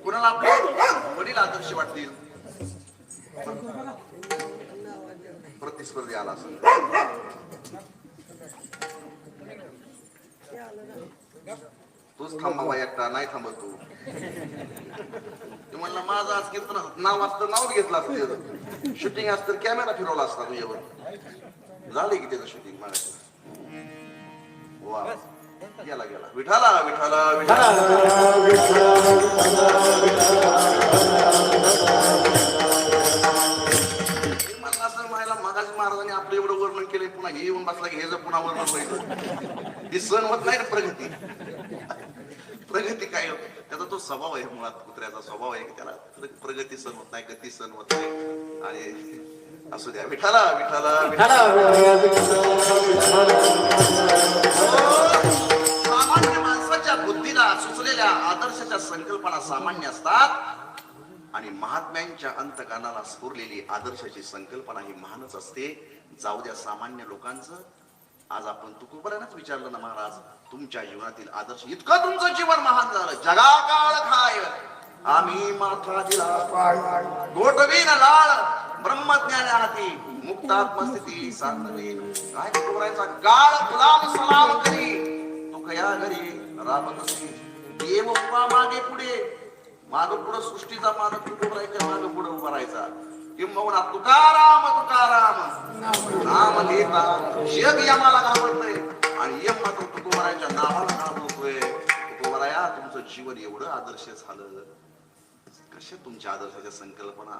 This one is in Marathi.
कुणाला आपले वडील आदर्श वाटतील, प्रतिस्पर्धी आला असेल, तूच थांबावा एकटा नाही थांबत तू. म्हणला माझं आज कीर्तन नाव असतं नाव घेतलं असतं, शूटिंग असतं कॅमेरा फिरवला असता तुझ्यावर. झाले की त्याचं शूटिंग माझ्या. वा गेला गेला विठाला विठाला विठाला. मला असं म्हणायला मगाशी महाराजांनी आपलं एवढं वर्णन केलंय, पुन्हा हे येऊन बसला की हे जर पुन्हा वर्णन व्हायचं ही सण होत नाही प्रगती. प्रगती काय होत त्याचा तो स्वभाव आहे, मुळात कुत्र्याचा स्वभाव आहे की त्याला प्रगती सण होत नाही, गती सण होत नाही. आणि असू द्या विठाला विठाला विठाला. सामान्य माणसाच्या बुद्धीला सुचलेल्या आदर्शाच्या संकल्पना सामान्य असतात आणि महात्म्यांच्या अंतकानाला स्फुरलेली आदर्शाची संकल्पना ही महानच असते. जाऊ द्या सामान्य लोकांचं. आज आपण तुकोबारांनाच विचारलं ना महाराज, तुमच्या जीवनातील आदर्श इतकं तुमचं जीवन महान झालं, जगाकाळ खाय आम्ही माथा दिला गोठवीन लाळ ब्रह्मज्ञान हाती मुक्तात्मस्थिती साधवी. काय तुकोबारांचा गाळ गुलाम सलाम करी तुकया घरी राबत असे. देव उभा मागे पुढे, माग पुढं सृष्टीचा मालक तुकोबारांच्या माग पुढे उभा राहायचा. किंबहुना तुकाराम तुकाराम नाम घेता जग यमाला घाबरतय आणि यम मात्र तुकोबारांच्या नावाला घाबरतोय. तुकोबाराया तुमचं जीवन एवढं आदर्श झालं, कशा तुमच्या आदर्शाच्या संकल्पना